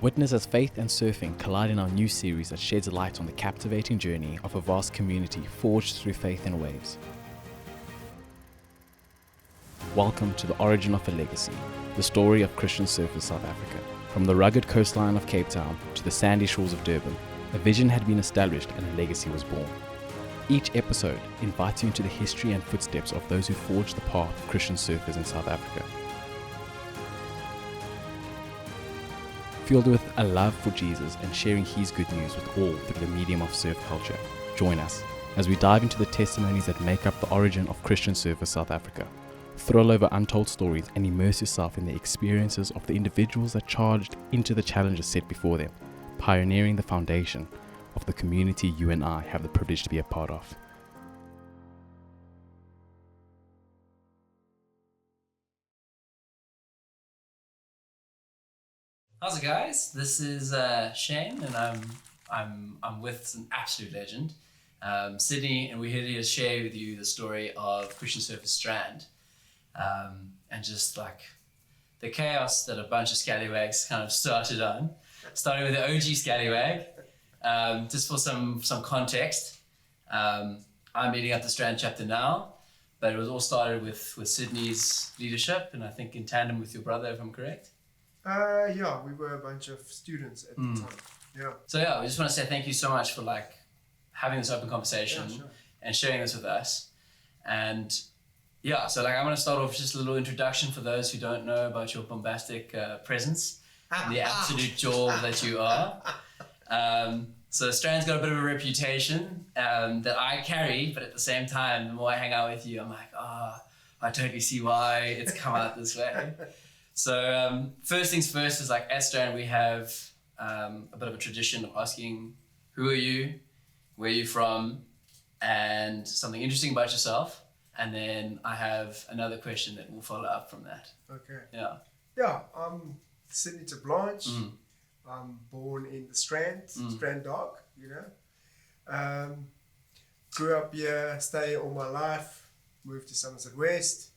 Witness as faith and surfing collide in our new series that sheds light on the captivating journey of a vast community forged through faith and waves. Welcome to the origin of a legacy, the story of Christian surfers South Africa. From the rugged coastline of Cape Town to the sandy shores of Durban, a vision had been established and a legacy was born. Each episode invites you into the history and footsteps of those who forged the path of Christian surfers in South Africa. Fueled with a love for Jesus and sharing his good news with all through the medium of surf culture, join us as we dive into the testimonies that make up the origin of Christian surfers South Africa. Thrill over untold stories and immerse yourself in the experiences of the individuals that charged into the challenges set before them, pioneering the foundation of the community you and I have the privilege to be a part of. How's it, guys? This is Shane, and I'm with an absolute legend, Sydney, and we're here to share with you the story of Christian surfer Strand, and just like the chaos that a bunch of scallywags kind of started on. Starting with the OG scallywag. Just for some context, I'm leading up the Strand chapter now, but it was all started with Sydney's leadership, and I think in tandem with your brother, if I'm correct. Yeah, we were a bunch of students at the time. Yeah. So yeah, we just want to say thank you so much for like having this open conversation and sharing this with us. And yeah, so like I'm going to start off with just a little introduction for those who don't know about your bombastic presence, the absolute jaw that you are. So Strand's got a bit of a reputation that I carry, but at the same time, the more I hang out with you, I'm like, I totally see why it's come out this way. So first things first is like at Strand, we have a bit of a tradition of asking, who are you, where are you from, and something interesting about yourself. And then I have another question that will follow up from that. Okay. Yeah. Yeah, I'm Sydney to Blanche. I'm born in the Strand, Strand Dog, you know. Grew up here, stayed all my life, moved to Somerset West.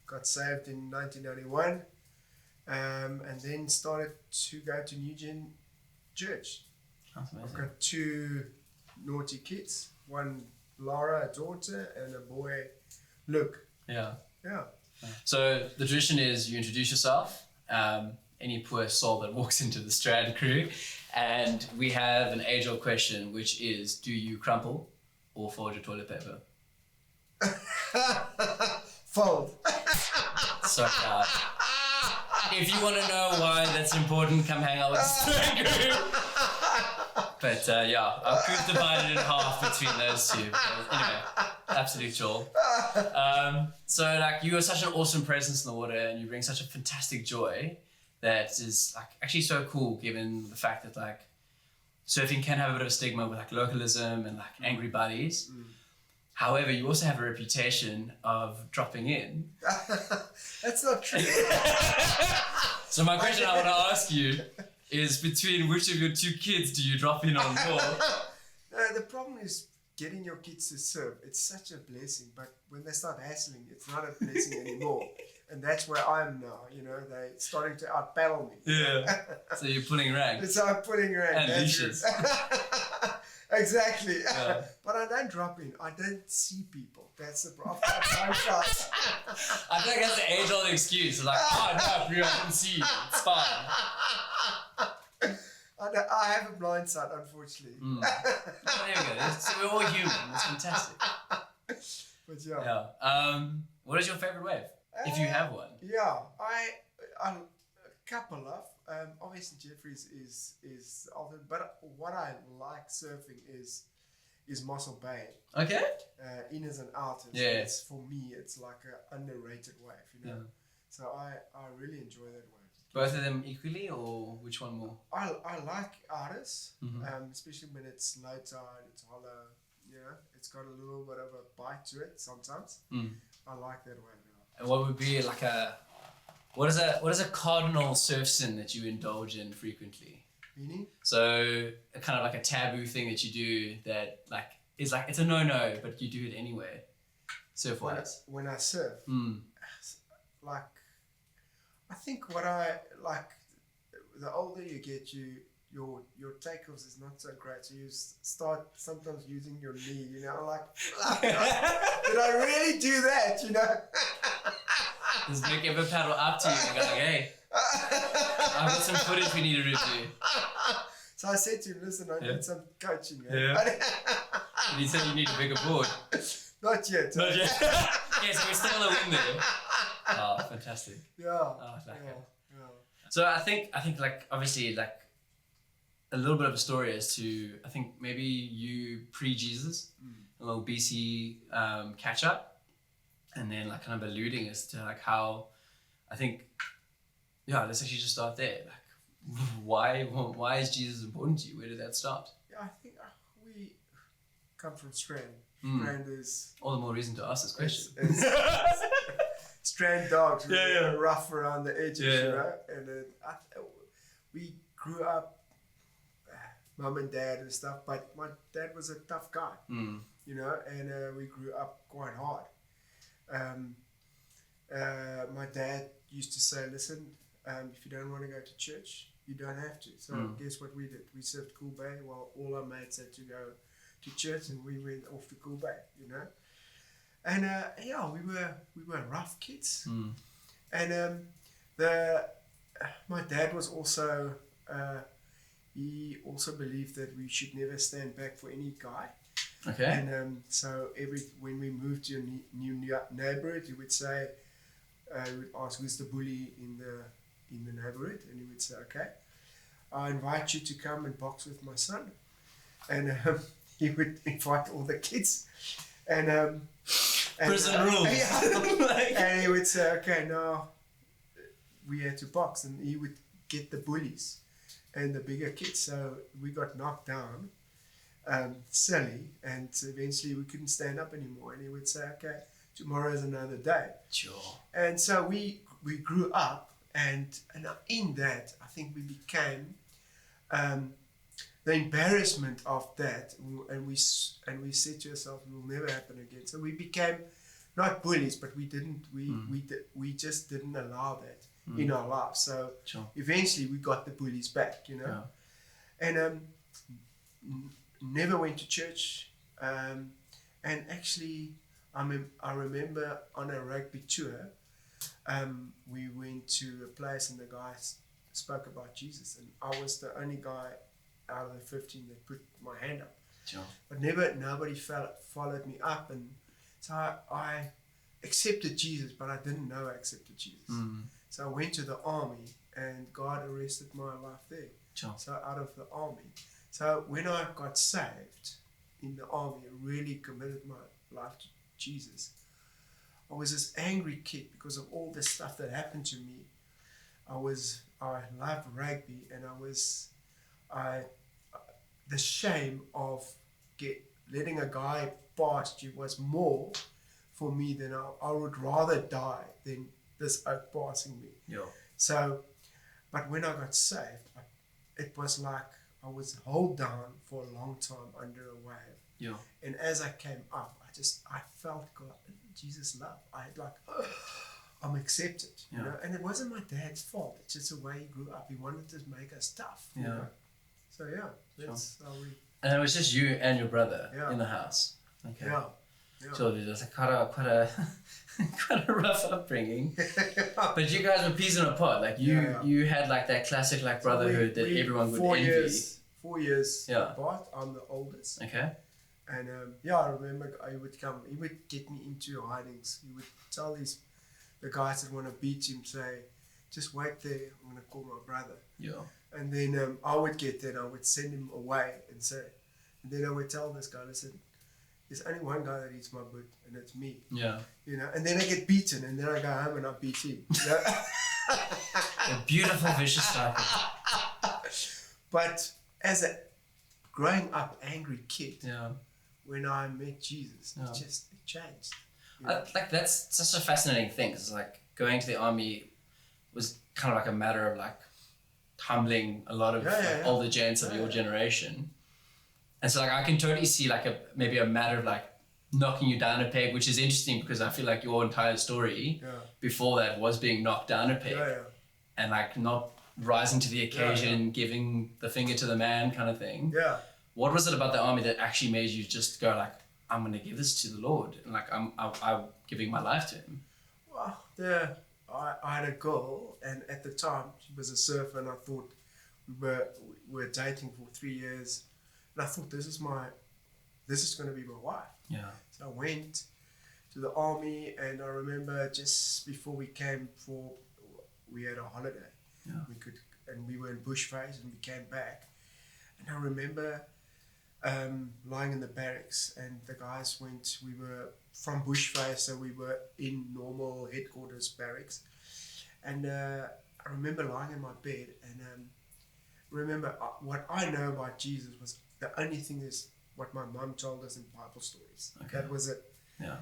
Got saved in 1991, and then started to go to New Gen Church. That's amazing. I've got two naughty kids, one Laura, a daughter, and a boy, Luke. Yeah. Yeah. So the tradition is you introduce yourself, any poor soul that walks into the Strand crew, and we have an age-old question, which is, do you crumple or fold your toilet paper? Fold. So proud. If you want to know why that's important, come hang out with the Strand crew. But yeah, our crew's divided in half between those two. But anyway, absolute joy. So like you are such an awesome presence in the water, and you bring such a fantastic joy that is like actually so cool, given the fact that like surfing can have a bit of a stigma with like localism and like angry buddies. However, you also have a reputation of dropping in. That's not true. So my question I want to ask you is, between which of your two kids do you drop in on more? The problem is getting your kids to surf. It's such a blessing, but when they start hassling, it's not a blessing anymore. And that's where I am now, you know, they're starting to out-paddle me. Yeah. So you're pulling rank. So I'm pulling rank. And leashes. Exactly. Yeah. But I don't drop in. I don't see people. That's the problem. I'm shy. I think that's the age-old excuse. Like, no, bro, I didn't see you. It's fine. I have a blind side, unfortunately. Oh, there we go. So we're all human. It's fantastic. But yeah. Yeah. What is your favorite wave, if you have one? Yeah, I a couple of. Obviously Jeffries is often, but what I like surfing is Mossel Bay. Okay. Inners and outers. Yeah. It's, for me, it's like an underrated wave, you know. Yeah. So I really enjoy that wave. Both of them equally, or which one more? I like outers, especially when it's low tide, it's hollow, you know, it's got a little bit of a bite to it sometimes. I like that wave now. And what would be like what is a cardinal surf sin that you indulge in frequently? Meaning? So kind of like a taboo thing that you do that like is like it's a no, but you do it anyway. Surf wise. When I surf, like I think what I like the older you get, your takeoffs is not so great. So you start sometimes using your knee. You know, like, did I really do that? You know. Does Mick ever paddle up to you and go like, hey, I've got some footage we need to review? So I said to him, listen, I need some coaching. Yeah. And he said you need a bigger board. Not yet. Not yet. Yeah, so we're still on the wing there. Oh, fantastic. Yeah. Oh, I like it. Yeah. So I think like obviously like a little bit of a story as to I think maybe you pre-Jesus, a little BC catch up, and then like kind of alluding as to like how I think let's actually just start there. Like why is Jesus important to you? Where did that start? Yeah, I think we come from Strand. Strand is all the more reason to ask this question. Strand Dogs, Yeah. rough around the edges, Yeah. you know. And we grew up, mum and dad and stuff. But my dad was a tough guy, you know, and we grew up quite hard. My dad used to say, "Listen, if you don't want to go to church, you don't have to." So guess what we did? We served Cool Bay while all our mates had to go to church, and we went off to Cool Bay, you know. And we were rough kids. And my dad was also he also believed that we should never stand back for any guy. Okay. And so when we moved to a new neighborhood, he would say, he would ask who's the bully in the neighborhood, and he would say, okay, I invite you to come and box with my son. And he would invite all the kids, and prison rules. And he would say, okay, now we had to box, and he would get the bullies and the bigger kids. So we got knocked down, silly, and eventually we couldn't stand up anymore. And he would say, okay, tomorrow is another day. Sure. And so we grew up, and in that, I think we became the embarrassment of that, and we said to ourselves, it will never happen again. So we became not bullies, but we just didn't allow that in our lives. So eventually we got the bullies back, you know. And never went to church. And actually, I remember on a rugby tour, we went to a place and the guys spoke about Jesus, and I was the only guy out of the 15 that put my hand up. But nobody followed me up, and so I accepted Jesus, but I didn't know I accepted Jesus. So I went to the army, and God arrested my life there. So out of the army. So when I got saved in the army, I really committed my life to Jesus. I was this angry kid because of all this stuff that happened to me. I loved rugby, and the shame of letting a guy past you was more for me than I would rather die than this oak passing me. So, but when I got saved, it was like I was held down for a long time under a wave. And as I came up, I felt God, Jesus' love. I had like, I'm accepted, you know. And it wasn't my dad's fault. It's just the way he grew up. He wanted to make us tough. You know? So that's how we. And it was just you and your brother in the house. Okay. So there's quite a rough upbringing. But you guys were peas in a pod. Like you had like that classic like brotherhood that everyone would envy. 4 years apart. I'm the oldest. Okay. And I remember he would get me into hidings. He would tell the guys that want to beat him, say, just wait there, I'm going to call my brother. And then I would get there and I would send him away and then I would tell this guy, listen, there's only one guy that eats my butt, and it's me. You know, and then I get beaten, and then I go home and I beat him. You know? A beautiful vicious cycle. But as a growing up angry kid, when I met Jesus, it changed. You know? Like that's such a fascinating thing. It's like going to the army was kind of like a matter of like humbling a lot of older gents of your generation. And so like I can totally see like maybe a matter of like knocking you down a peg, which is interesting because I feel like your entire story before that was being knocked down a peg and like not rising to the occasion, giving the finger to the man kind of thing. Yeah. What was it about the army that actually made you just go like, I'm going to give this to the Lord, and like I'm giving my life to Him? Well, I had a girl, and at the time she was a surfer, and I thought we were dating for 3 years, and I thought this is going to be my wife. Yeah. So I went to the army, and I remember just before we had a holiday. Yeah. We were in bush phase, and we came back, and I remember lying in the barracks, and the guys we were from bush phase, so we were in normal headquarters barracks, and I remember lying in my bed, and remember what I know about Jesus was the only thing is what my mum told us in Bible stories. Okay. That was it. Yeah.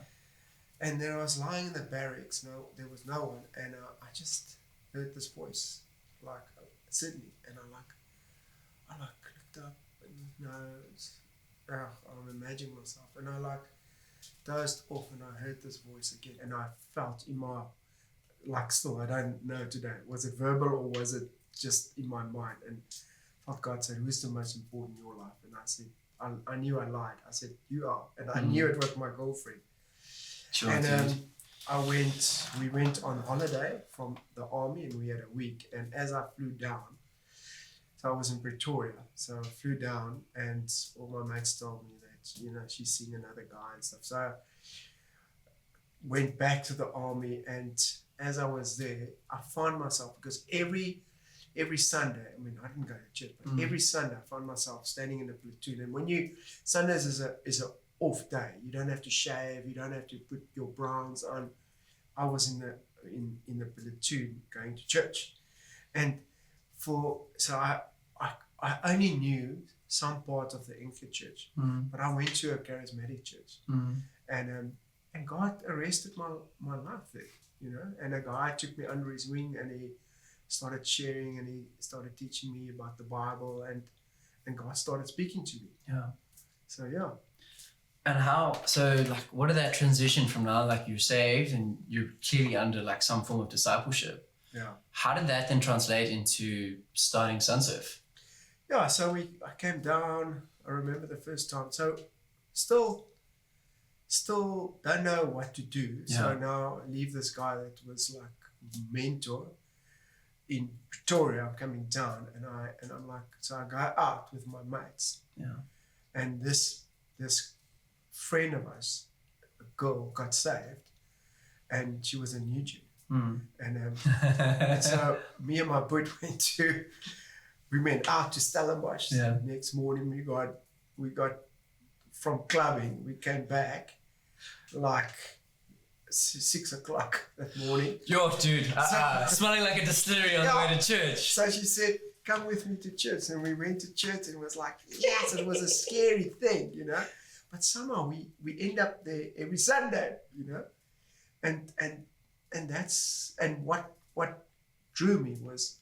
And then I was lying in the barracks. No, there was no one, and I just heard this voice, like Sydney, and I looked up, and I'm imagining myself, and I dozed off, and I heard this voice again, and I felt in my still I don't know today, was it verbal or was it just in my mind, and felt God said, who's the most important in your life? And I said, I knew I lied. I said, you are, and I knew it was my girlfriend. Sure. And we went on holiday from the army, and we had a week, and as I flew down, so I was in Pretoria, so I flew down, and all my mates told me that she's seeing another guy and stuff. So I went back to the army, and as I was there, I found myself, because every Sunday, I mean, I didn't go to church, but every Sunday I found myself standing in the platoon. And Sundays is a off day. You don't have to shave. You don't have to put your browns on. I was in the platoon going to church, and I only knew some part of the English church, but I went to a charismatic church, and God arrested my life there, and a guy took me under his wing, and he started sharing, and he started teaching me about the Bible, and God started speaking to me. Yeah. So yeah. And what did that transition from now, like you're saved and you're clearly under like some form of discipleship? Yeah. How did that then translate into starting Sunsurf? Yeah, so I came down, I remember the first time. So still don't know what to do. Yeah. So now I leave this guy that was like mentor in Pretoria. I'm coming down, and I'm like, so I go out with my mates. Yeah. And this friend of us, a girl, got saved, and she was a new Jew. And so me and my boy we went out to Stellenbosch. Yeah. Next morning we got from clubbing, we came back like 6 o'clock that morning. Yo, dude, smelling like a distillery on the way to church. So she said, come with me to church, and we went to church, and it was like, yes, it was a scary thing, but somehow we end up there every Sunday, and that's, and what drew me was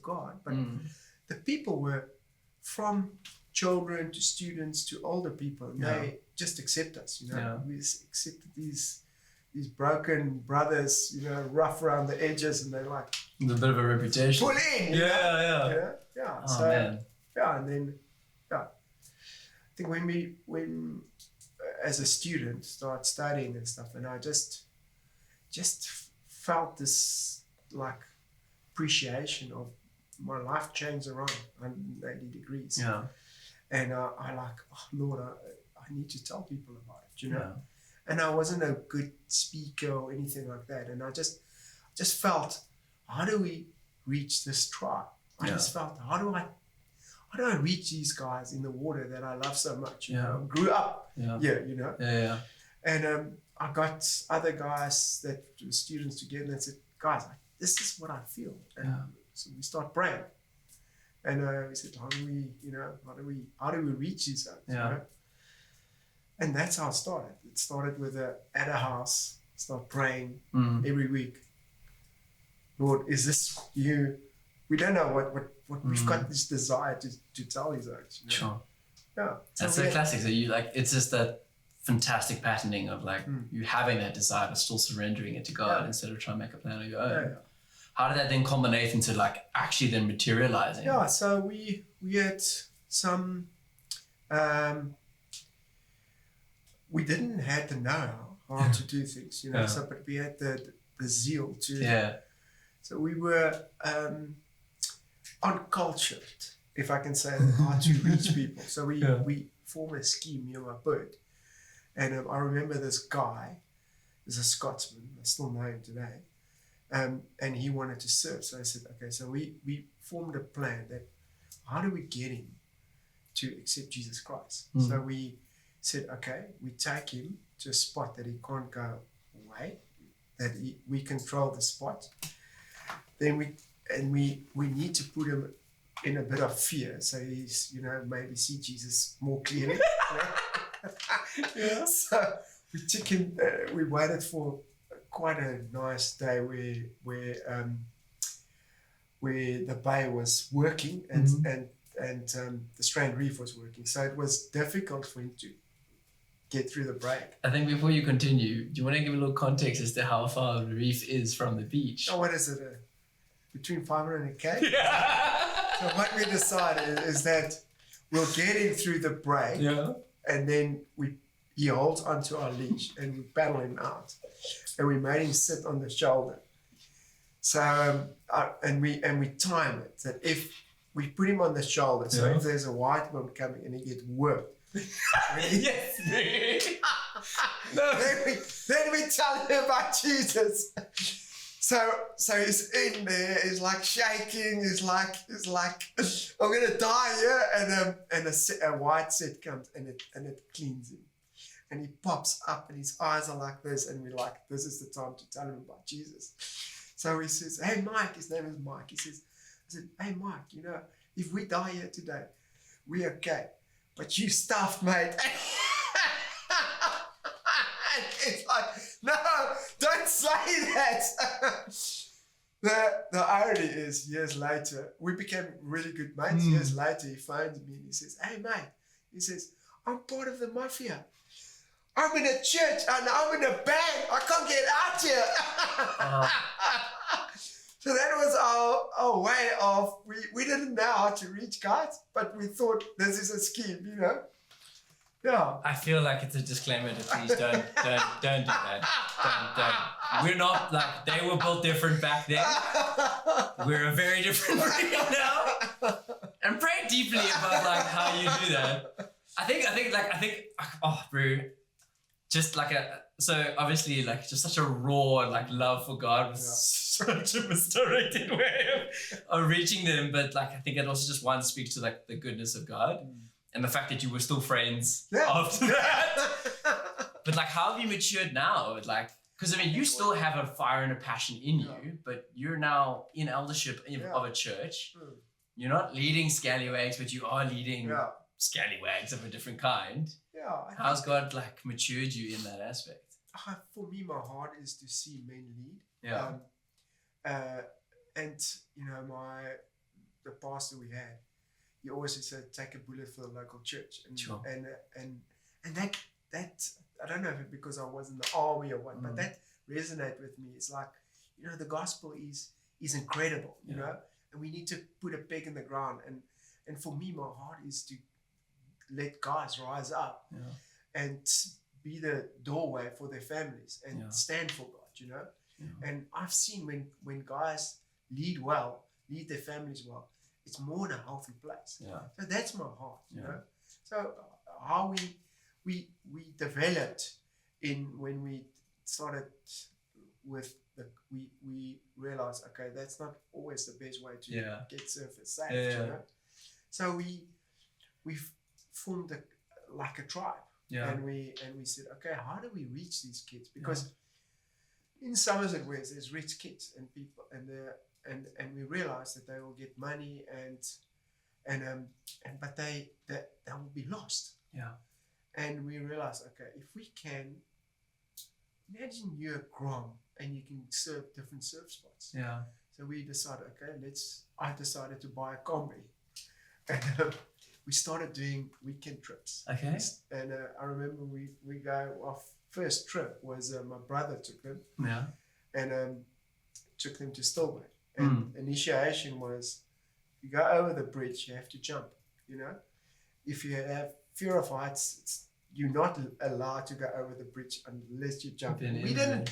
God, but the people were from children to students to older people, and they just accept us, we accepted these broken brothers, rough around the edges, and they're like, a bit of a reputation. Pull in, yeah. Oh, so, man. Yeah, and then I think when as a student start studying and stuff, and I just felt this like appreciation of my life changed around 180 degrees. Yeah. And I like, oh Lord, I need to tell people about it, Yeah. And I wasn't a good speaker or anything like that, and I just felt, how do we reach this tribe? I just felt, how do I reach these guys in the water that I love so much? I grew up here, Yeah. And I got other guys that were students together and said, guys, this is what I feel. And so we start praying, and we said, how do we reach these guys? Yeah. And that's how it started. It started with at a house, start praying every week. Lord, is this you? We don't know what we've got this desire to tell these guys. Sure. Yeah. That's so classic. So you it's just that fantastic patterning of like you having that desire but still surrendering it to God instead of trying to make a plan on your own. Yeah. how did that then culminate into like actually then materializing? Yeah, so we had some, we didn't have the know how to do things, Yeah. so, but we had the zeal to. Yeah. So we were uncultured, if I can say that, how to reach people. So we formed a scheme, me and my bird. And I remember this guy, is a Scotsman, I still know him today, and he wanted to serve. So I said, okay, so we formed a plan that how do we get him to accept Jesus Christ? So we said, okay, we take him to a spot that he can't go away, that we control the spot. Then we need to put him in a bit of fear, so he's maybe see Jesus more clearly. Yeah. So we took him. We waited for quite a nice day where the bay was working and the Strand Reef was working. So it was difficult for him to get through the break. I think before you continue, do you want to give a little context as to how far the reef is from the beach? Oh, what is it? Between 500 and a K? Yeah. So what we decided is that we'll get him through the break, and then he holds onto our leash and we paddle him out, and we made him sit on the shoulder. So and we time it that if we put him on the shoulder, so if there's a white one coming and he gets worked, Yes. then we tell him about Jesus. So he's in there, he's like shaking, he's like I'm gonna die here, and a white set comes and it cleans him, and he pops up and his eyes are like this, and we're like, this is the time to tell him about Jesus. So he says, hey Mike, his name is Mike. I said, hey Mike, if we die here today, we're okay, but you stuffed, mate. It's like, no, don't say that. The irony is, years later, we became really good mates. Years later, he phoned me and he says, hey, mate, he says, I'm part of the mafia. I'm in a church and I'm in a band. I can't get out here. So that was our way of, we didn't know how to reach guys, but we thought this is a scheme, Yeah. I feel like it's a disclaimer to please don't do that. Don't. We're not like, they were built different back then. We're a very different breed now. And pray deeply about like how you do that. I think, bro, just like so obviously like just such a raw like love for God was such a misdirected way of reaching them. But like, I think it also just speaks to like the goodness of God. And the fact that you were still friends after that. But like, how have you matured now? Like, because I mean, you still have a fire and a passion in you, but you're now in eldership of a church. You're not leading scallywags, but you are leading scallywags of a different kind. Yeah. How's God like matured you in that aspect? For me, my heart is to see men lead. Yeah. And the pastor we had, he always said, take a bullet for the local church. And that I don't know if it's because I was in the army or what, but that resonated with me. It's like, the gospel is incredible, and we need to put a peg in the ground. And for me, my heart is to let guys rise up and be the doorway for their families and stand for God, And I've seen when guys lead their families well, it's more in a healthy place. So that's my heart, So how we developed when we started with we realized, okay, that's not always the best way to get surface safe, So we formed a tribe, and we said, okay, how do we reach these kids? Because in Somerset West there's rich kids and people, and we realized that they will get money but they will be lost. And we realized, okay, if we can imagine you're a Grom and you can serve different surf spots. So we decided, okay, I decided to buy a combi, and we started doing weekend trips. Okay. And I remember we go, our first trip was my brother took them. Yeah. And took them to Stillway. And initiation was, you go over the bridge, you have to jump, you know. If you have fear of heights, you're not allowed to go over the bridge unless you jump. We didn't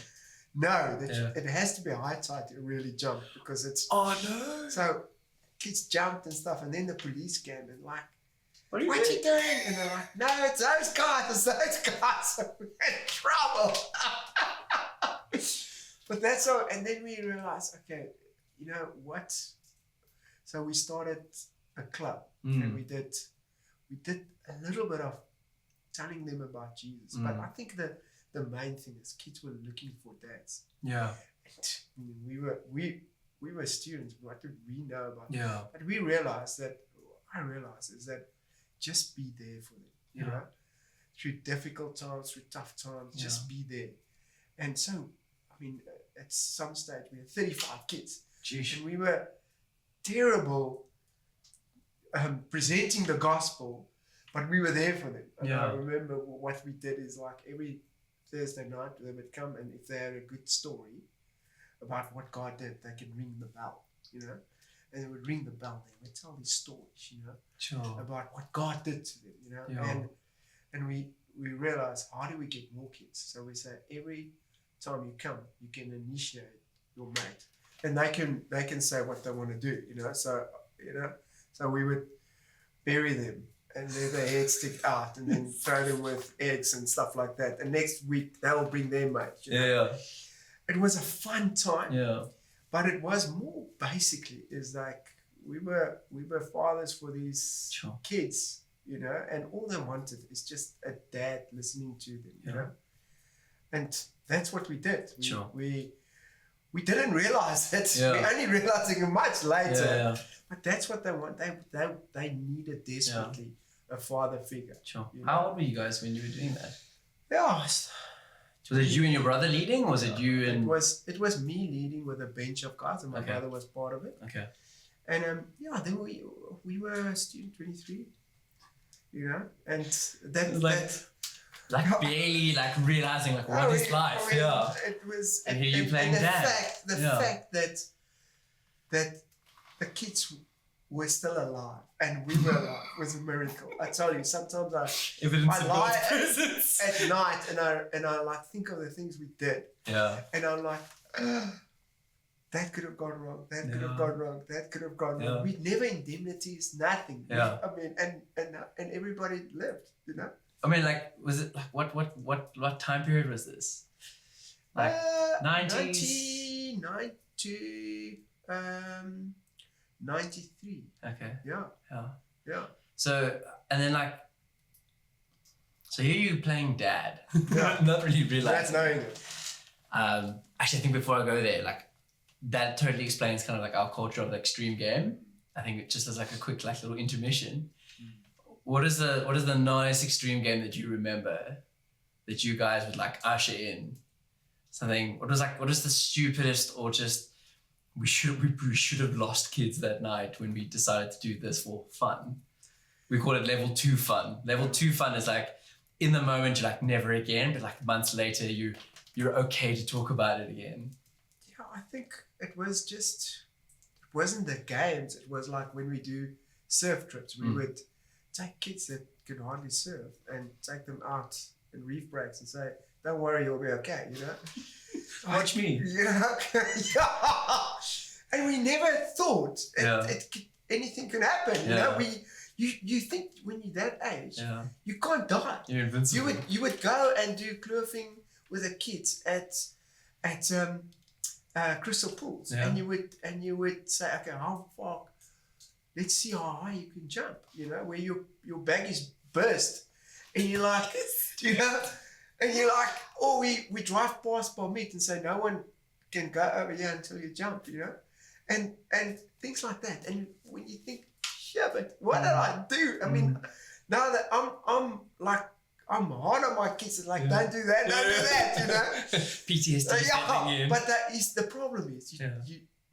know that it has to be a high tide to really jump, because it's... Oh, no. So kids jumped and stuff, and then the police came and like, what are you doing? And they're like, no, it's those guys, So we're in trouble. But that's all. And then we realized, okay, you know what? So we started a club, and we did a little bit of telling them about Jesus. But I think the main thing is kids were looking for dads. Yeah. And we were students. What did we know about? Yeah. But we realized that, I realized is that just be there for them, you know, through difficult times, through tough times, just be there. And so, I mean, at some stage we had 35 kids. Jeez. And we were terrible presenting the gospel, but we were there for them. And I remember what we did is, like, every Thursday night they would come, and if they had a good story about what God did, they could ring the bell, you know. And they would ring the bell, they would tell these stories, you know, about what God did to them, you know. And we realized, how do we get more kids? So we say, every time you come, you can initiate your mate, and they can say what they want to do, you know. So, you know, so we would bury them and let their heads stick out, and then throw them with eggs and stuff like that. And next week they'll bring their mate, you know? It was a fun time. But it was more basically is like we were fathers for these kids, you know, and all they wanted is just a dad listening to them, you know. And that's what we did. We didn't realize it. We're only realizing it much later. But that's what they want. They needed desperately a father figure. You know? How old were you guys when you were doing that? Yeah. Was it you and your brother leading, or was it you and... It was me leading with a bench of guys, and my brother was part of it. Okay. And then we were student 23, you know, and that barely realizing what is life. It was, and here you playing dad. The fact that the kids were still alive and we were alive was a miracle. I tell you, sometimes I lie at night and I like think of the things we did. And I'm like, that could have gone wrong. That could have gone wrong. That could have gone wrong. We never indemnities, nothing. I mean, and everybody lived, you know. I mean, was it what time period was this? 90s? 93. Okay. Yeah. So, and then so here you playing dad. Not really realizing. That's knowing it. Actually, I think before I go there, that totally explains kind of our culture of the extreme game. I think it just as a quick little intermission. What is the nice extreme game that you remember that you guys would usher in? Something. What is the stupidest, or just we should have lost kids that night when we decided to do this for fun? We call it level 2 fun. Level 2 fun is in the moment you're never again, but months later you're okay to talk about it again. Yeah, I think it wasn't the games. It was when we do surf trips, we would take kids that could hardly surf and take them out in reef breaks and say, don't worry, you'll be okay, you know. Watch me. Yeah. And we never thought anything could happen, you know. You think when you're that age, you can't die. You're invincible. You would go and do clothing with the kids at crystal pools, and you would say, okay, how far? Let's see how high you can jump. You know, where your bag is burst, and you're like, you know, and you're like, oh, we drive past Palmit and say no one can go over here until you jump. You know, and things like that. And when you think, yeah, but what did I do? I mean, now that I'm hard on my kids. It's don't do that, don't do that, you know. PTSD. But that is the problem. Is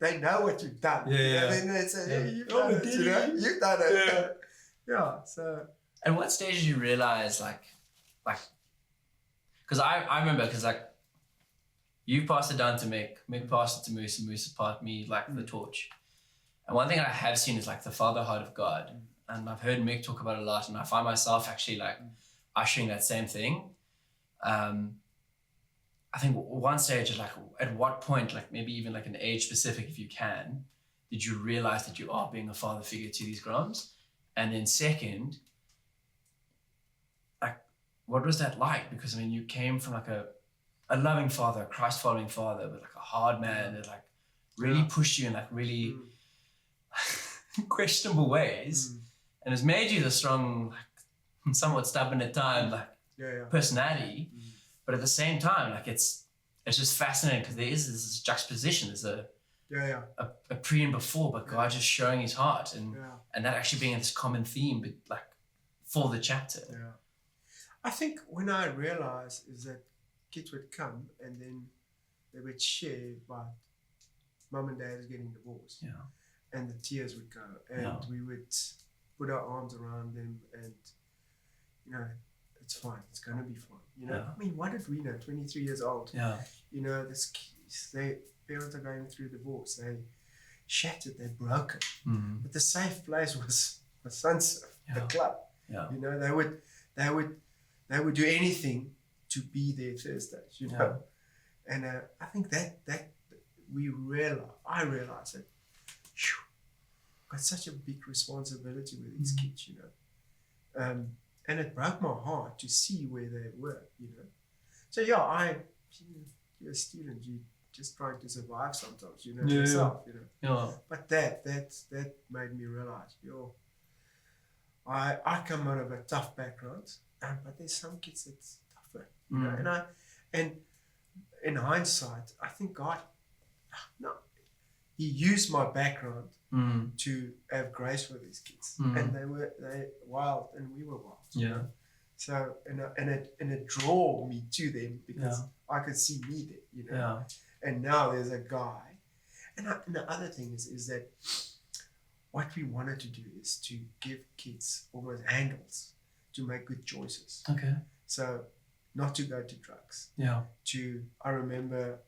they know what you've done. Then they say, you've done it. You know, you've done it. So. At what stage did you realize, because I remember, you passed it down to Mick. Mick passed it to Moose, and Moose passed me like the torch. And one thing I have seen is like the fatherhood of God. And I've heard Mick talk about it a lot, and I find myself actually like ushering that same thing. I think one stage is like, at what point, like maybe even like an age specific, if you can, did you realize that you are being a father figure to these groms? And then second, like, what was that like? Because I mean, you came from like a loving father, a Christ following father, but like a hard man that like really pushed you in like really questionable ways, and has made you the strong, like, somewhat stubborn at times, like personality. But at the same time, like it's just fascinating because there is this juxtaposition. There's a pre and before, but God just showing his heart, and that actually being this common theme, but like for the chapter. Yeah. I think when I realized is that kids would come and then they would share about mum and dad is getting divorced. Yeah. And the tears would go, and we would put our arms around them, and you know, it's fine. It's gonna be fine. You know, I mean, what did we know? 23 years old. Yeah. You know, their parents are going through divorce. They shattered. They're broken. But the safe place was Sunsurf, the club. Yeah. You know, they would do anything to be there Thursdays. You know, and I think that I realized that. Got such a big responsibility with these kids, you know, and it broke my heart to see where they were, you know. So you're a student, you just trying to survive sometimes, you know, yourself, you know. Yeah. But that made me realize, I come out of a tough background, but there's some kids that's tougher, you know. And in hindsight, I think God, He used my background to have grace for these kids, and they wild, and we were wild. Yeah. Know? So and it drew me to them because I could see me there, you know. Yeah. And now there's a guy, and the other thing is that what we wanted to do is to give kids almost handles to make good choices. Okay. So not to go to drugs. Yeah. I remember.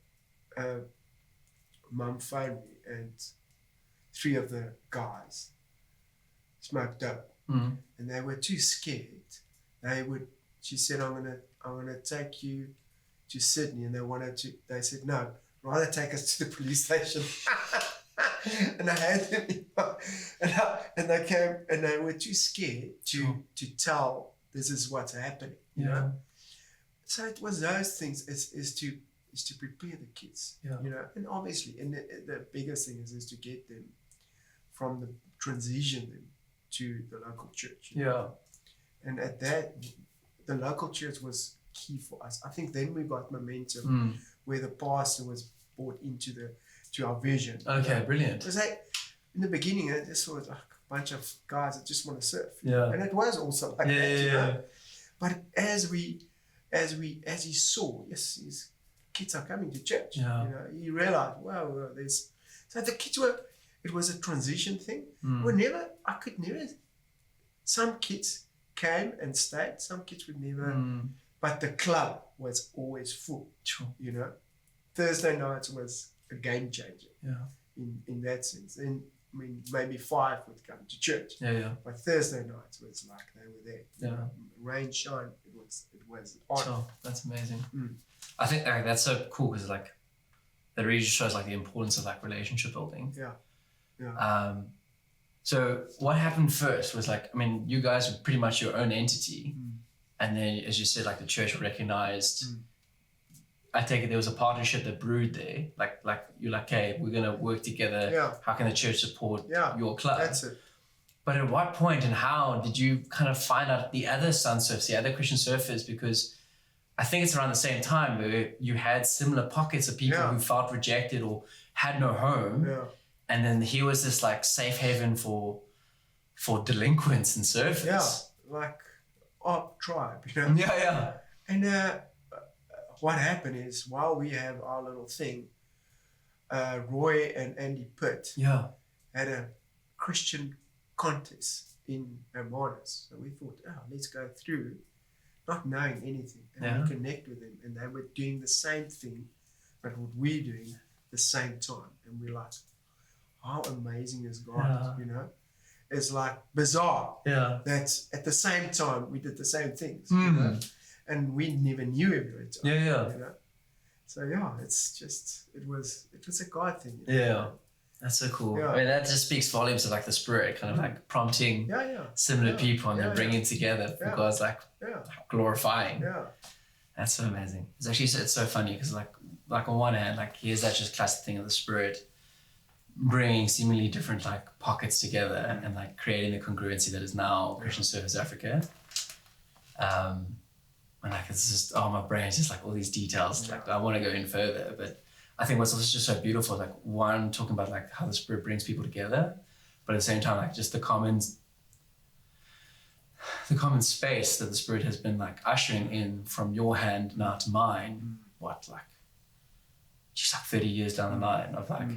Mum phoned me, and 3 of the guys smoked dope, and they were too scared. She said, I'm gonna take you to Sydney, and they said, no, rather take us to the police station. And I had them, and they came, and they were too scared to tell this is what's happening, you know? So it was those things, is to prepare the kids, you know, and obviously, and the biggest thing is to get them from the transition them to the local church. You know? And at that, the local church was key for us. I think then we got momentum where the pastor was brought to our vision. Okay, you know? Brilliant. Because in the beginning, I just saw like a bunch of guys that just want to surf. Yeah. And it was also like that, you know. But as he saw, his kids are coming to church. You know, he realized, wow, so the kids it was a transition thing. I could never, some kids came and stayed, some kids would never, but the club was always full, you know. Thursday nights was a game changer in that sense. And I mean, maybe 5 would come to church. But Thursday nights was like they were there. Rain, shine, it was on. Sure, that's amazing. I think that's so cool because like that really just shows like the importance of like relationship building. So what happened first was like, I mean, you guys were pretty much your own entity, and then as you said, like the church recognized. I take it there was a partnership that brewed there. Like you're like, hey, we're gonna work together. How can the church support your club? That's it. But at what point and how did you kind of find out the other Sunsurfs, the other Christian surfers? Because I think it's around the same time where you had similar pockets of people who felt rejected or had no home. And then here was this like safe haven for delinquents and surfers. Yeah, like our tribe, you know? And what happened is while we have our little thing, Roy and Andy Pitt had a Christian contest in Hermanus. So we thought, let's go through, not knowing anything, and we connect with them. And they were doing the same thing but what we're doing at the same time. And we're like, how amazing is God, Yeah. you know? It's like bizarre Yeah. that at the same time we did the same things, Mm. you know? And we never knew every time, Yeah. you know? So yeah, it's just, it was a God thing. Yeah. You know? That's so cool. Yeah. I mean, that just speaks volumes of like the Spirit kind of like prompting Yeah. similar Yeah. people and then Yeah, bringing together for Yeah. God's like Yeah. glorifying. Yeah. That's so amazing. It's actually it's so funny because like on one hand, like here's that just classic thing of the Spirit bringing seemingly different like pockets together and like creating the congruency that is now Christian Service Africa. And like it's just my brain's just like all these details. Like I want to go in further, but I think what's also just so beautiful is like one talking about like how the Spirit brings people together, but at the same time like just the common space that the Spirit has been like ushering in from your hand now to mine. What like just like 30 years down the line of like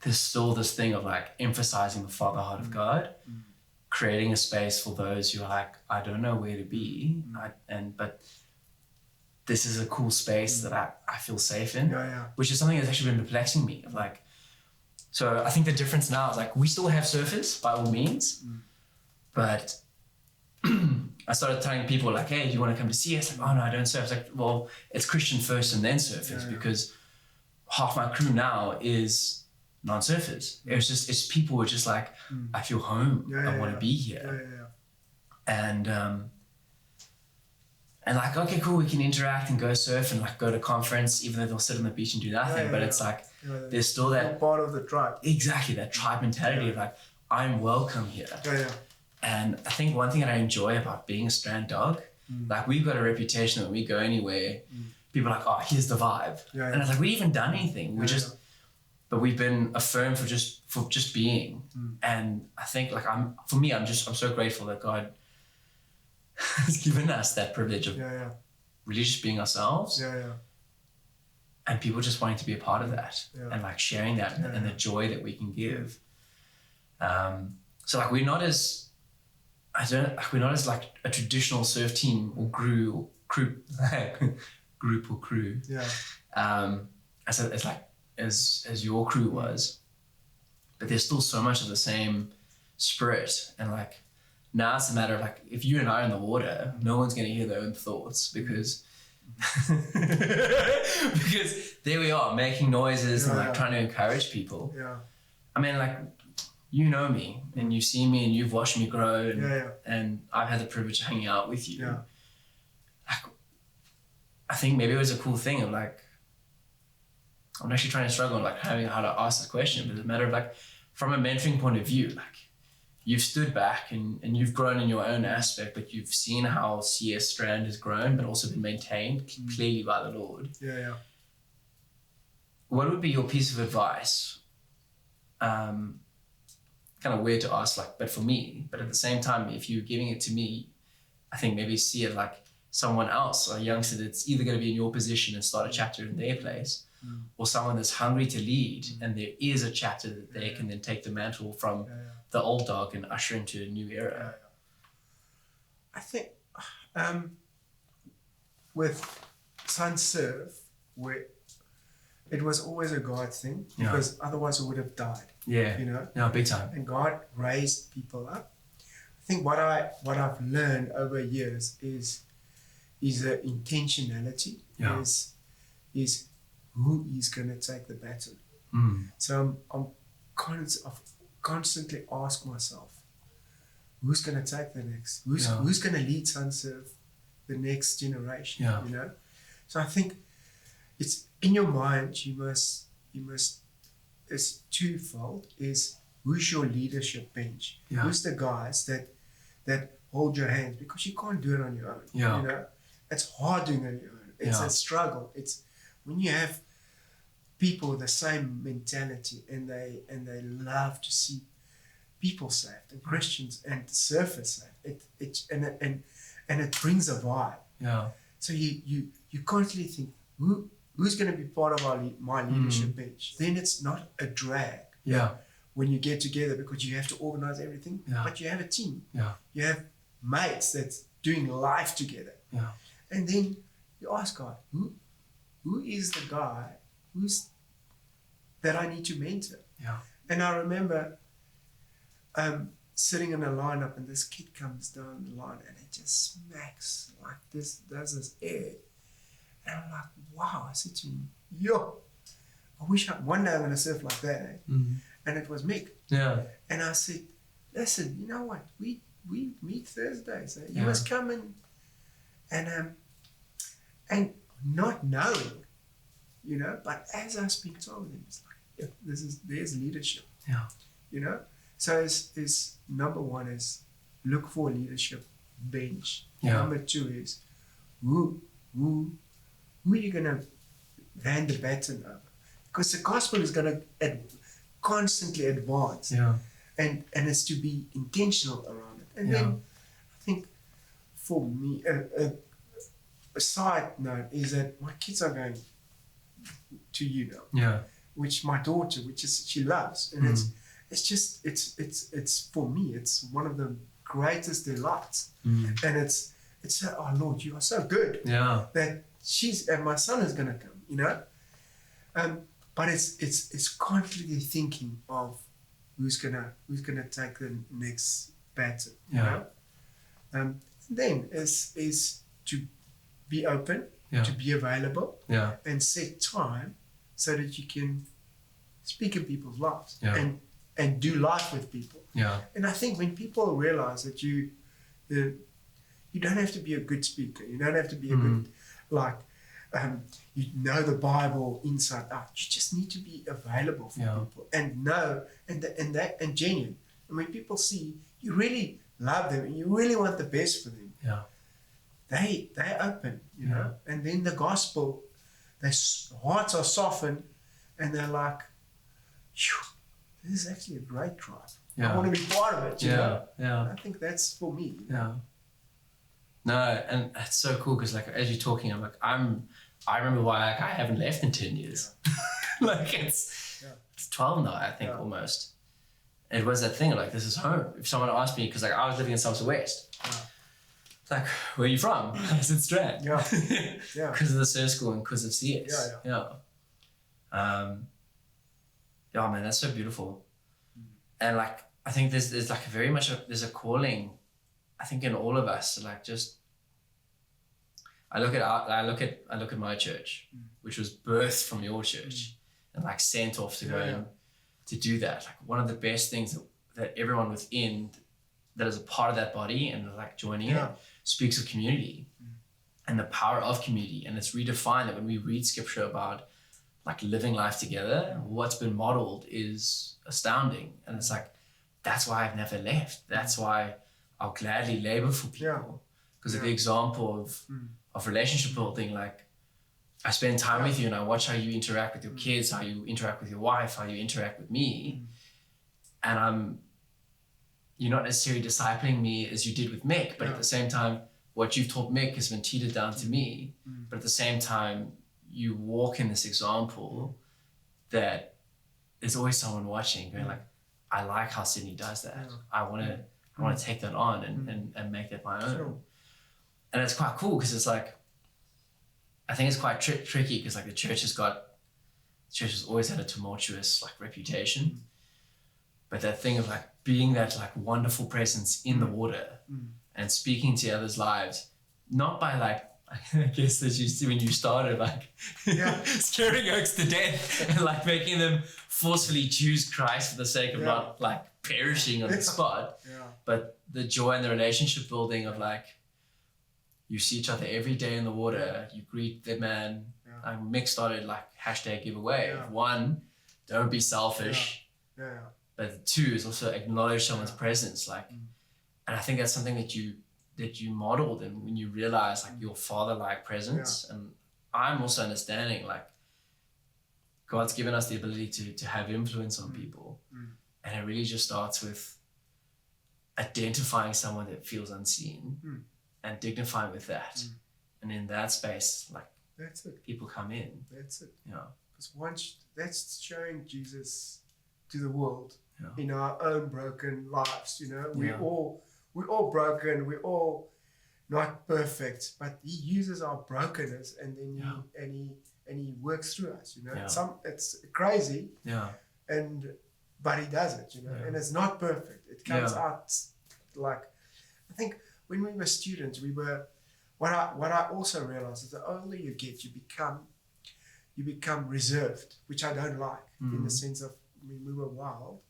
there's still this thing of like emphasizing the Father heart of God, creating a space for those who are like, I don't know where to be, but this is a cool space that I feel safe in, which is something that's actually been perplexing me. Of like, so I think the difference now is like we still have surface by all means, but I started telling people like, hey, do you want to come to see us? Like, oh no, I don't surf. It's like, well, it's Christian first and then surfers because half my crew now is non-surfers. It's people who are just like, I feel home. I want to be here. And like, okay, cool, we can interact and go surf and like go to conference, even though they'll sit on the beach and do nothing. But it's like, there's still that part of the tribe. Exactly, that tribe mentality of like, I'm welcome here. And I think one thing that I enjoy about being a Strand Dog, like we've got a reputation that when we go anywhere, people are like, oh, here's the vibe. And it's like, we haven't done anything. But we've been affirmed for just being. And I think like I'm so grateful that God has given us that privilege of really just being ourselves. And people just wanting to be a part of that and like sharing that and the joy that we can give. So like we're not as like a traditional surf team or crew group or crew. As your crew was, but there's still so much of the same spirit. And like now it's a matter of like if you and I are in the water, no one's going to hear their own thoughts because there we are making noises and like trying to encourage people. I mean, like, you know me and you've seen me and you've watched me grow and I've had the privilege of hanging out with you. Like, I think maybe it was a cool thing of like, I'm actually trying to struggle on like how to ask this question, but it's a matter of like, from a mentoring point of view, like you've stood back and you've grown in your own aspect, but you've seen how CS Strand has grown, but also been maintained clearly by the Lord. What would be your piece of advice? Kind of weird to ask, like, but for me, but at the same time, if you're giving it to me, I think maybe see it like someone else, a youngster that's either going to be in your position and start a chapter in their place, or someone that's hungry to lead, and there is a chapter that they can then take the mantle from the old dog and usher into a new era. I think with Sun Surf, where it was always a God thing, because otherwise it would have died. You know? No, big time. And God raised people up. I think what I've learned over years is a intentionality. Is who is going to take the baton. So I'm constantly ask myself, who's going to take the next? Who's going to lead Sunsurf the next generation? You know. So I think it's in your mind. You must. It's twofold. Is who's your leadership bench? Who's the guys that hold your hand, because you can't do it on your own. You know, it's hard doing it on your own. It's a struggle. It's when you have people with the same mentality and they love to see people saved and Christians and surfers saved. And it brings a vibe. So you constantly think who's going to be part of my leadership bench. Then it's not a drag. When you get together, because you have to organize everything, but you have a team. You have mates that's doing life together. And then you ask God, who is the guy that I need to mentor? Yeah. And I remember sitting in a lineup, and this kid comes down the line and it just smacks like this, does this air. And I'm like, wow. I said to him, yo, I wish one day I'm going to surf like that. Eh? And it was Mick. Yeah. And I said, listen, you know what? We meet Thursdays. Eh? You must come in and not knowing, you know, but as I speak to him, it's like, yeah, there's leadership. Yeah. You know? So is number one is look for a leadership bench. Yeah. Number two is who are you gonna hand the baton over? Because the gospel is gonna constantly advance. Yeah. And it's to be intentional around it. And then I think for me a side note is that my kids are going to Yeah. which my daughter, which is she loves, and it's for me, it's one of the greatest delights, and it's oh Lord, you are so good, that and my son is gonna come, you know, but it's constantly thinking of who's gonna take the next baton, you know, then is to be open, to be available, and set time so that you can speak in people's lives and do life with people. And I think when people realize that you don't have to be a good speaker, you don't have to be a good, you know the Bible inside out. You just need to be available for people and know and genuine. And when people see you really love them and you really want the best for them, they open, you know. And then the gospel, their hearts are softened, and they're like, this is actually a great tribe. I want to be part of it, you know? I think that's for me. No, and it's so cool because like as you're talking, I'm like, I remember why like, I haven't left in 10 years. Like it's 12 now, I think, almost. It was that thing, like, this is home. If someone asked me, because like I was living in Somerset West, it's like, where are you from? I said Strand. Because of the surf school and because of CS. Man, that's so beautiful. And like, I think there's like there's a calling, I think, in all of us to like just, I look at my church, which was birthed from your church, and like sent off to go and to do that. Like one of the best things that everyone within that is a part of that body and like joining it speaks of community and the power of community. And it's redefined that when we read scripture about like living life together, what's been modeled is astounding. And it's like, that's why I've never left. That's why I'll gladly labor for people. Because of the example of relationship building, like I spend time with you and I watch how you interact with your kids, how you interact with your wife, how you interact with me. And you're not necessarily discipling me as you did with Mick, but at the same time, what you've taught Mick has been teetered down to me. But at the same time, you walk in this example that there's always someone watching going like, I like how Sydney does that. I want to take that on and make that my own. And it's quite cool because it's like, I think it's quite tricky because like the church has always had a tumultuous like reputation, but that thing of like being that like wonderful presence in the water and speaking to others' lives, not by like, I guess as you see when you started, like scaring oaks to death and like making them forcefully choose Christ for the sake of not like perishing on the spot, but the joy and the relationship building of like, you see each other every day in the water, you greet the man. Mick started like #giveaway. One, don't be selfish. But two is also acknowledge someone's presence. Like, and I think that's something that you modeled, and when you realize like your father-like presence. And I'm also understanding like God's given us the ability to have influence on people. And it really just starts with identifying someone that feels unseen and dignifying with that. And in that space, like that's it. People come in. That's it. Yeah. Because once that's showing Jesus to the world in our own broken lives, you know, we're all broken, we're all not perfect, but he uses our brokenness and then and he works through us, you know. Yeah. It's crazy, Yeah. but he does it, you know, Yeah. and it's not perfect. It comes Yeah. out like, I think when we were students, what I also realized is the older you get, you become reserved, which I don't like, in the sense of, I mean, we were wild,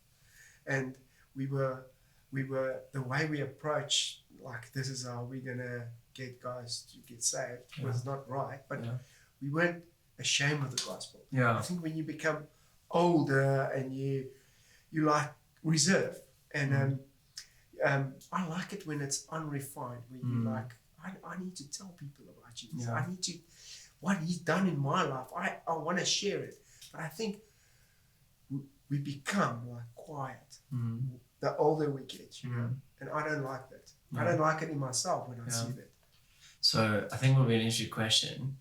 and we were the way we approach, like, this is how we're gonna get guys to get saved, was not right, but we weren't ashamed of the gospel. I think when you become older and you like reserve, and I like it when it's unrefined, when you like, I need to tell people about Jesus. I need to, what he's done in my life, I want to share it. But I think we become like quiet the older we get, you know, and I don't like that. I don't like it in myself when I see that. So I think will be an interesting question.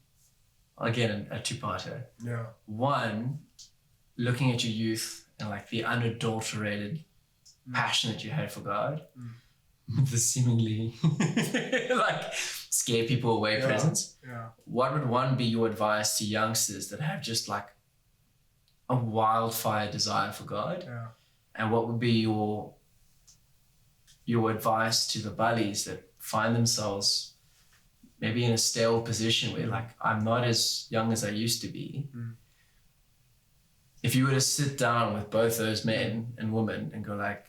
Again, a two-parter. Yeah. One, looking at your youth and like the unadulterated passion that you had for God, the seemingly like scare people away presence. Yeah. What would one be your advice to youngsters that have just like a wildfire desire for God? Yeah. And what would be your advice to the bullies that find themselves maybe in a stale position where like, I'm not as young as I used to be? If you were to sit down with both those men and women and go like,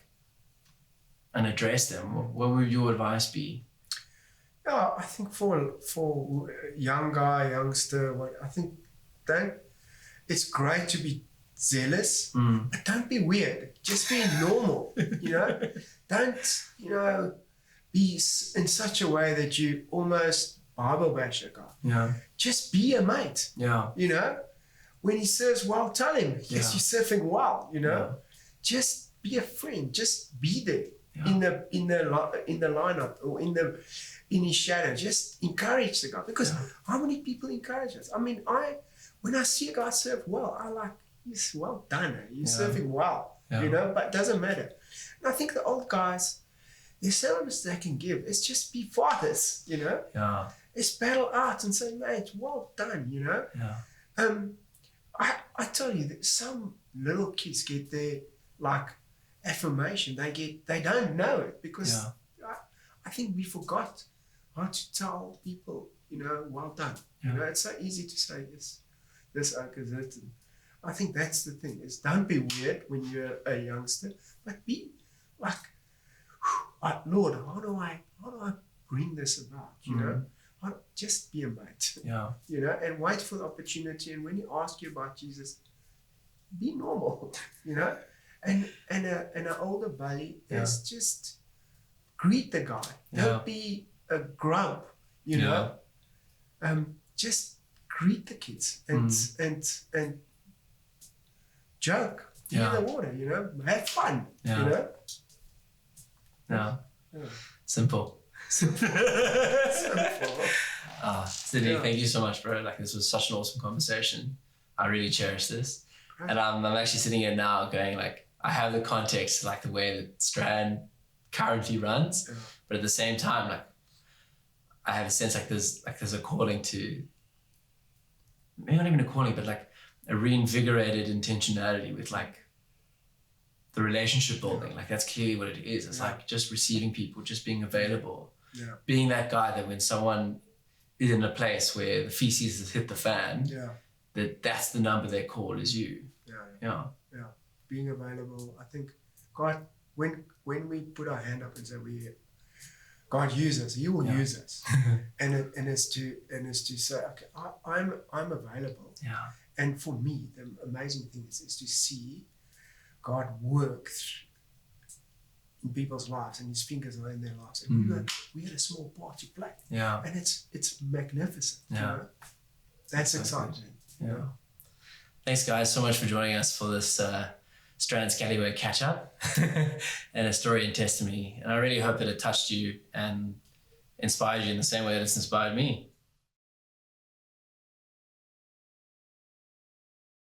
and address them, what would your advice be? Yeah, I think for young guy, youngster, I think it's great to be zealous, but don't be weird. Just be normal, you know? Don't, you know, be in such a way that you almost Bible bash a guy. Yeah. Just be a mate. Yeah. You know? When he serves well, tell him, yes, you're surfing well, you know? Just be a friend. Just be there. In the lineup or in his shadow, just encourage the guy, because how many people encourage us? I mean, when I see a guy serve well, I like, yes, well done, you're serving well, you know, but it doesn't matter. And I think the old guys, there's so much they can give. It's just be fathers, you know. Yeah. It's battle out and say, mate, well done, you know. Yeah. I tell you that some little kids get their like affirmation. They don't know it because I think we forgot how to tell people, you know, well done. You know, it's so easy to say this opposite. I think that's the thing, is don't be weird when you're a youngster, but be like, Lord, how do I bring this about? You know, just be a mate. Yeah. You know, and wait for the opportunity. And when he asks you about Jesus, be normal. You know. And an older buddy is just greet the guy. Don't be a grump, you know. Just greet the kids and joke. Be in the water, you know. Have fun, you know. Yeah. Simple. Simple. Sydney, thank you so much, bro. Like, this was such an awesome conversation. I really cherish this. And I'm actually sitting here now going like, I have the context, like the way that Strand currently runs, but at the same time, like I have a sense like there's a calling to, maybe not even a calling, but like a reinvigorated intentionality with like the relationship building. Like that's clearly what it is. It's like just receiving people, just being available, being that guy that when someone is in a place where the feces has hit the fan, that's the number they call is you. Yeah. Being available. I think God, when we put our hand up and say God use us, He will use us, and it's to say, okay, I'm available. Yeah. And for me, the amazing thing is to see God work in people's lives, and His fingers are in their lives, and we had a small part to play. Yeah. And it's magnificent. Yeah. You know? That's exciting. Yeah. Thanks, guys, so much for joining us for this Strand Scallywag catch up and a story and testimony. And I really hope that it touched you and inspired you in the same way that it's inspired me.